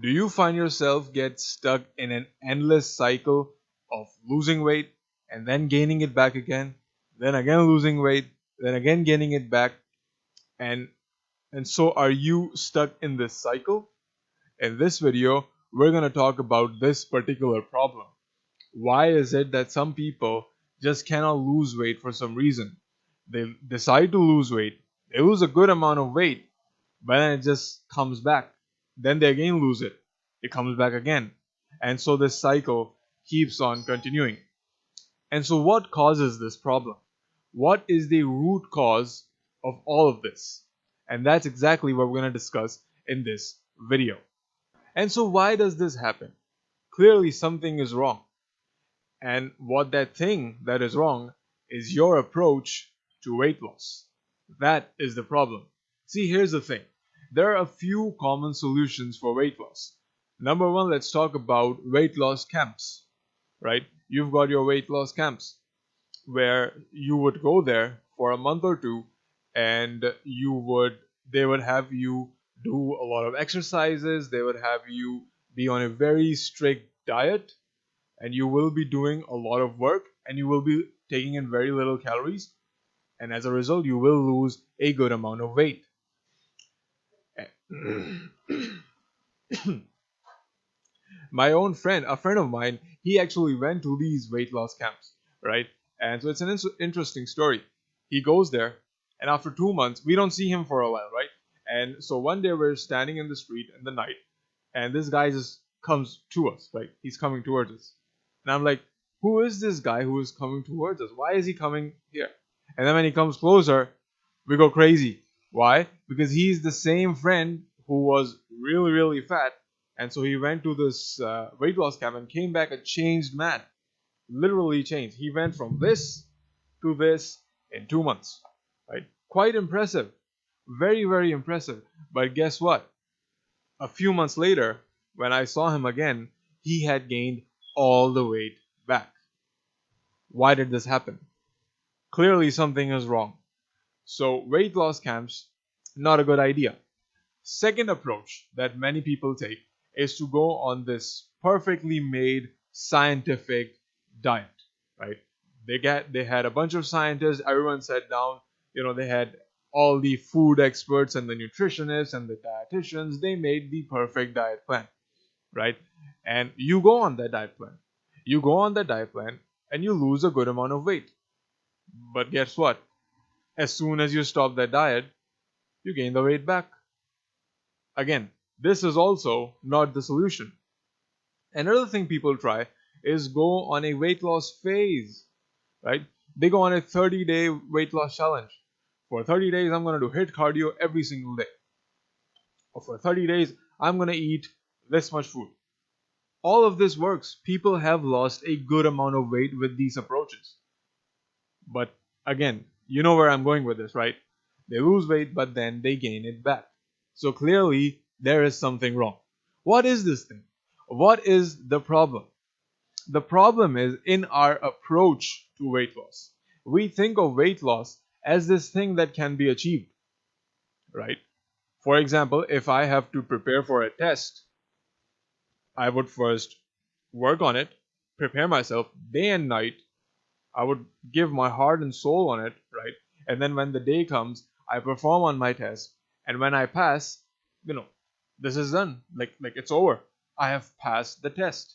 Do you find yourself get stuck in an endless cycle of losing weight and then gaining it back again, then again losing weight, then again gaining it back, and so are you stuck in this cycle? In this video, we're going to talk about this particular problem. Why is it that some people just cannot lose weight for some reason? They decide to lose weight, they lose a good amount of weight, but then it just comes back. Then they again lose it. It comes back again. And so this cycle keeps on continuing. And so, what causes this problem? What is the root cause of all of this? And that's exactly what we're going to discuss in this video. And so, why does this happen? Clearly, something is wrong. And what that thing that is wrong is your approach to weight loss. That is the problem. See, here's the thing. There are a few common solutions for weight loss. Number one, let's talk about weight loss camps, right? You've got your weight loss camps where you would go there for a month or two and they would have you do a lot of exercises, they would have you be on a very strict diet, and you will be doing a lot of work and you will be taking in very little calories, and as a result you will lose a good amount of weight. My own friend, a friend of mine, he actually went to these weight loss camps, right? And so it's an interesting story. He goes there, and after 2 months, we don't see him for a while, right? And so one day we're standing in the street in the night, and this guy just comes to us, right? He's coming towards us. And I'm like, who is this guy who is coming towards us? Why is he coming here? And then when he comes closer, we go crazy. Why? Because he's the same friend who was really, really fat. And so he went to this weight loss camp and came back a changed man. Literally changed. He went from this to this in 2 months. Right? Quite impressive. Very, very impressive. But guess what? A few months later, when I saw him again, he had gained all the weight back. Why did this happen? Clearly something is wrong. So weight loss camps, not a good idea. Second approach that many people take is to go on this perfectly made scientific diet, right? They had a bunch of scientists, everyone sat down, they had all the food experts and the nutritionists and the dietitians, they made the perfect diet plan, right? And you go on that diet plan. You go on that diet plan and you lose a good amount of weight. But guess what? As soon as you stop that diet, you gain the weight back. Again, this is also not the solution. Another thing people try is go on a weight loss phase, right? They go on a 30-day weight loss challenge. For 30 days, I'm going to do HIIT cardio every single day. Or for 30 days, I'm going to eat this much food. All of this works. People have lost a good amount of weight with these approaches. But again, you know where I'm going with this, right? They lose weight, but then they gain it back. So clearly, there is something wrong. What is this thing? What is the problem? The problem is in our approach to weight loss. We think of weight loss as this thing that can be achieved, right? For example, if I have to prepare for a test, I would first work on it, prepare myself day and night. I would give my heart and soul on it, right? And then when the day comes, I perform on my test. And when I pass, this is done. Like it's over. I have passed the test.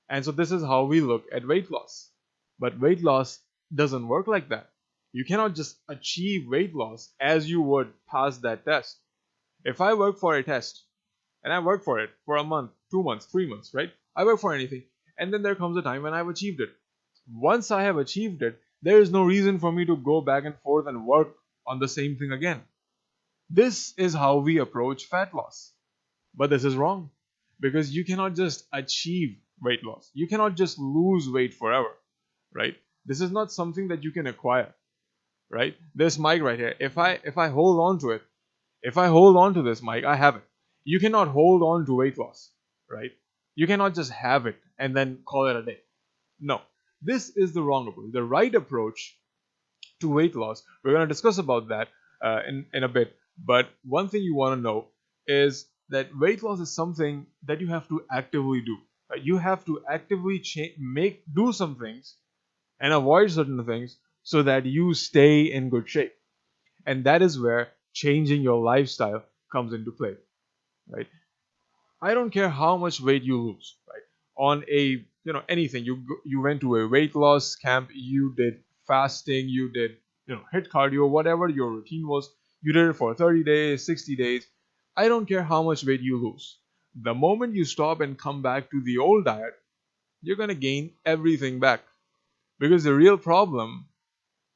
And so this is how we look at weight loss. But weight loss doesn't work like that. You cannot just achieve weight loss as you would pass that test. If I work for a test, and I work for it for a month, 2 months, 3 months, right? I work for anything. And then there comes a time when I've achieved it. Once I have achieved it, there is no reason for me to go back and forth and work on the same thing again. This is how we approach fat loss. But this is wrong. Because you cannot just achieve weight loss. You cannot just lose weight forever, right? This is not something that you can acquire, right? This mic right here, if I hold on to it, if I hold on to this mic, I have it. You cannot hold on to weight loss, right? You cannot just have it and then call it a day. No, this is the wrong approach. The right approach to weight loss, we're going to discuss about that in a bit. But one thing you want to know is that weight loss is something that you have to actively do. Right? You have to actively do some things and avoid certain things so that you stay in good shape. And that is where changing your lifestyle comes into play. Right? I don't care how much weight you lose. Right? On a anything, you went to a weight loss camp, you did fasting, you did hit cardio, whatever your routine was, you did it for 30 days, 60 days. I don't care how much weight you lose. The moment you stop and come back to the old diet, you're going to gain everything back. Because the real problem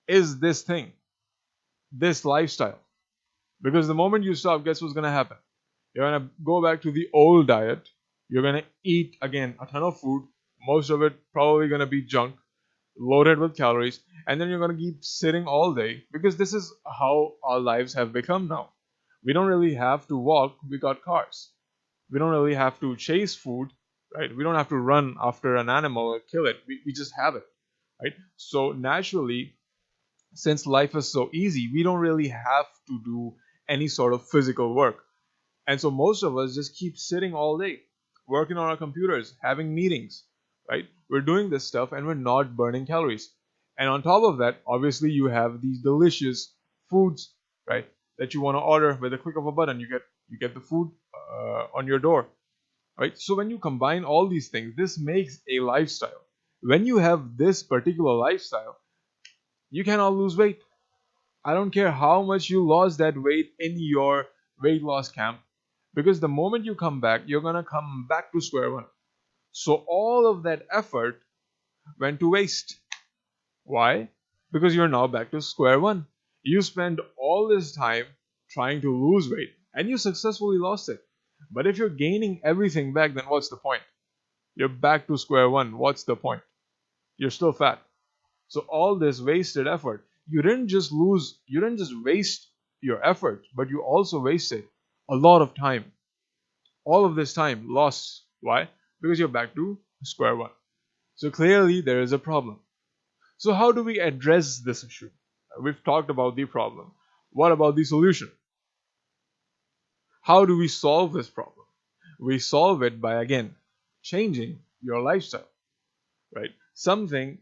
is this thing, this lifestyle. Because the moment you stop, guess what's going to happen? You're going to go back to the old diet. You're going to eat, again, a ton of food. Most of it probably going to be junk, loaded with calories. And then you're going to keep sitting all day. Because this is how our lives have become now. We don't really have to walk. We got cars. We don't really have to chase food. Right? We don't have to run after an animal or kill it. We just have it. Right? So naturally, since life is so easy, we don't really have to do any sort of physical work. And so most of us just keep sitting all day, working on our computers, having meetings, right? We're doing this stuff and we're not burning calories. And on top of that, obviously you have these delicious foods, right? That you want to order with a click of a button. You get the food on your door, right? So when you combine all these things, this makes a lifestyle. When you have this particular lifestyle, you cannot lose weight. I don't care how much you lost that weight in your weight loss camp, because the moment you come back, you're going to come back to square one. So all of that effort went to waste. Why? Because you're now back to square one. You spend all this time trying to lose weight and you successfully lost it. But if you're gaining everything back, then what's the point? You're back to square one. What's the point? You're still fat. So all this wasted effort, you didn't just waste your effort, but you also wasted a lot of time. All of this time lost. Why? Because you're back to square one. So clearly there is a problem. So how do we address this issue? We've talked about the problem. What about the solution? How do we solve this problem? We solve it by, again, changing your lifestyle, right? Something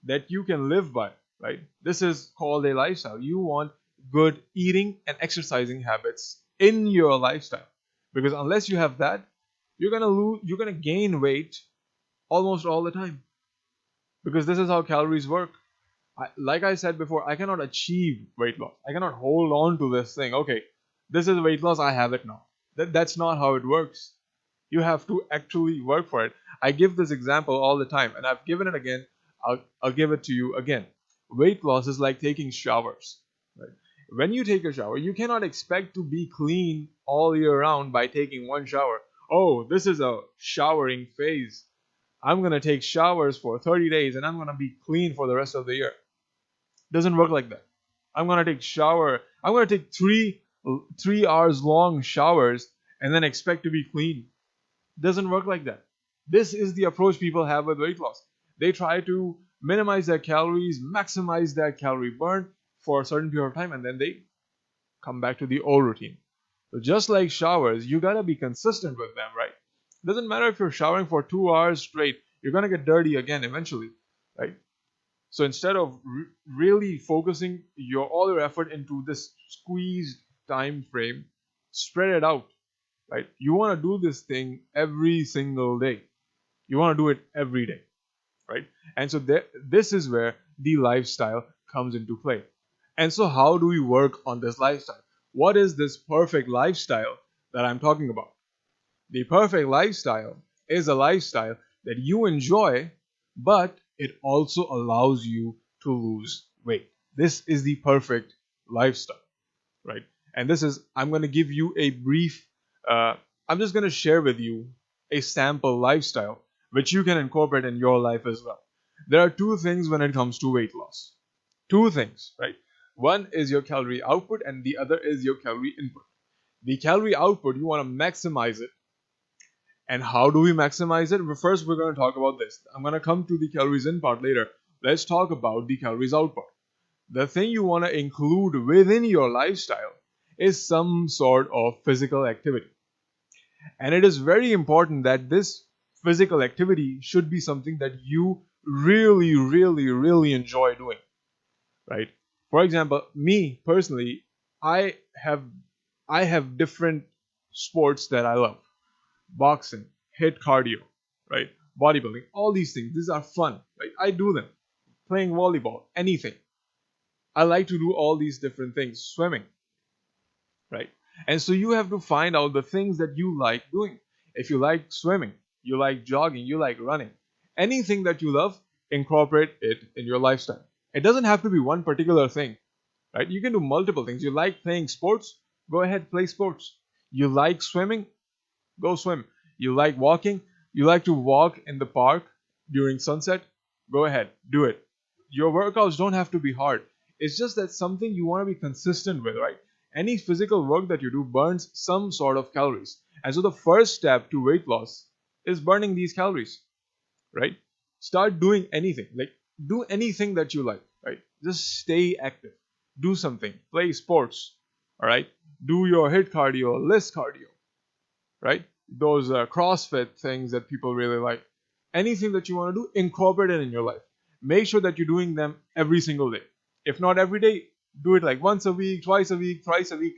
that you can live by, right? This is called a lifestyle. You want good eating and exercising habits in your lifestyle, because unless you have that, you're gonna gain weight almost all the time, because this is how calories work. Like I said before, I cannot achieve weight loss. I cannot hold on to this thing. Okay, this is weight loss, I have it now. That's not how it works. You have to actually work for it. I give this example all the time, and I've given it again. I'll give it to you again. Weight loss is like taking showers. Right? When you take a shower, you cannot expect to be clean all year round by taking one shower. Oh, this is a showering phase. I'm going to take showers for 30 days and I'm going to be clean for the rest of the year. Doesn't work like that. I'm going to take 3 hours long showers and then expect to be clean. Doesn't work like that. This is the approach people have with weight loss. They try to minimize their calories, maximize their calorie burn for a certain period of time, and then they come back to the old routine. So just like showers, you gotta be consistent with them, right? Doesn't matter if you're showering for 2 hours straight, you're gonna get dirty again eventually, right? So instead of really focusing all your effort into this squeezed time frame, spread it out, right? You want to do this thing every single day. You want to do it every day, right? And so this is where the lifestyle comes into play. And so how do we work on this lifestyle? What is this perfect lifestyle that I'm talking about? The perfect lifestyle is a lifestyle that you enjoy, but it also allows you to lose weight. This is the perfect lifestyle, right? And I'm going to give you a brief, I'm just going to share with you a sample lifestyle which you can incorporate in your life as well. There are two things when it comes to weight loss. Two things, right? One is your calorie output and the other is your calorie input. The calorie output, you want to maximize it. And how do we maximize it? Well, first, we're going to talk about this. I'm going to come to the calories in part later. Let's talk about the calories output. The thing you want to include within your lifestyle is some sort of physical activity. And it is very important that this physical activity should be something that you really, really, really enjoy doing, right? For example, me personally, I have I have different sports that I love. Boxing, hit cardio, right? Bodybuilding, all these things. These are fun, right? I do them. Playing volleyball, anything. I like to do all these different things. Swimming, right? And so you have to find out the things that you like doing. If you like swimming, you like jogging, you like running, anything that you love, incorporate it in your lifestyle. It doesn't have to be one particular thing, right? You can do multiple things. You like playing sports, go ahead, play sports. You like swimming, go swim. You like walking, you like to walk in the park during sunset, go ahead, do it. Your workouts don't have to be hard. It's just that something you want to be consistent with, right? Any physical work that you do burns some sort of calories. And so the first step to weight loss is burning these calories, right? Start doing anything. Like do anything that you like, right? Just stay active. Do something. Play sports, all right? Do your hit cardio, list cardio, right? Those CrossFit things that people really like. Anything that you want to do, incorporate it in your life. Make sure that you're doing them every single day. If not every day, do it like once a week, twice a week, thrice a week.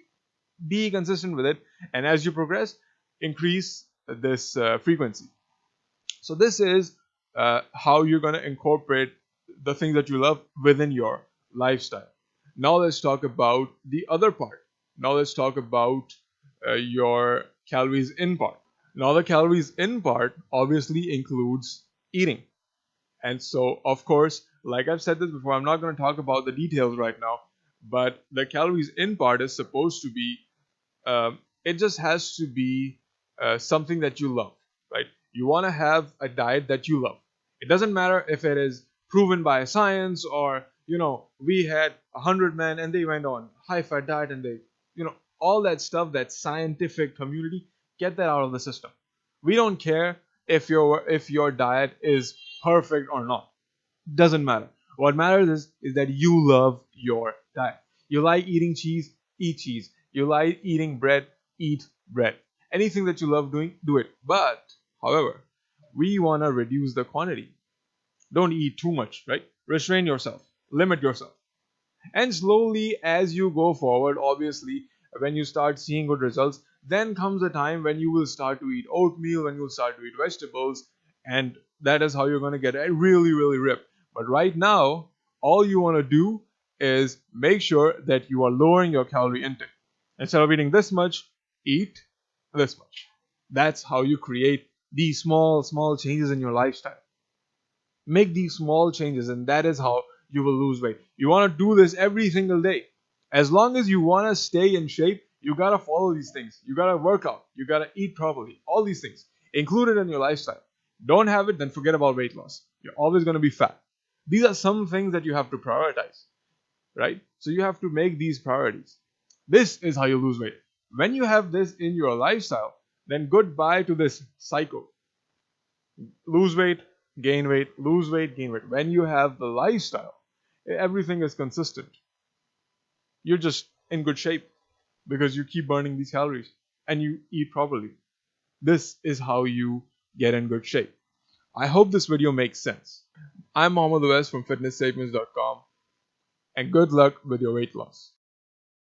Be consistent with it, and as you progress, increase this frequency. So this is how you're going to incorporate the things that you love within your lifestyle. Now let's talk about the other part. Now let's talk about your calories in part. Now the calories in part obviously includes eating. And so, of course, like I've said this before, I'm not going to talk about the details right now, but the calories in part is supposed to be, it just has to be something that you love, right? You want to have a diet that you love. It doesn't matter if it is proven by science or, we had 100 men and they went on high fat diet and they, all that stuff, that scientific community, get that out of the system. We don't care if your diet is perfect or not. Doesn't matter. What matters is that you love your diet. You like eating cheese, eat cheese. You like eating bread, eat bread. Anything that you love doing, do it. But, however, we want to reduce the quantity. Don't eat too much, right? Restrain yourself. Limit yourself. And slowly, as you go forward, obviously, when you start seeing good results, then comes a time when you will start to eat oatmeal, when you will start to eat vegetables, and that is how you're going to get really, really ripped. But right now, all you want to do is make sure that you are lowering your calorie intake. Instead of eating this much, eat this much. That's how you create these small, small changes in your lifestyle. Make these small changes, and that is how you will lose weight. You want to do this every single day. As long as you want to stay in shape, you got to follow these things. You got to work out. You got to eat properly. All these things. Include it in your lifestyle. Don't have it, then forget about weight loss. You're always going to be fat. These are some things that you have to prioritize, right? So you have to make these priorities. This is how you lose weight. When you have this in your lifestyle, then goodbye to this cycle. Lose weight, gain weight, lose weight, gain weight. When you have the lifestyle, everything is consistent. You're just in good shape because you keep burning these calories and you eat properly. This is how you get in good shape. I hope this video makes sense. I'm Mohammed West from fitnesssapiens.com, and good luck with your weight loss.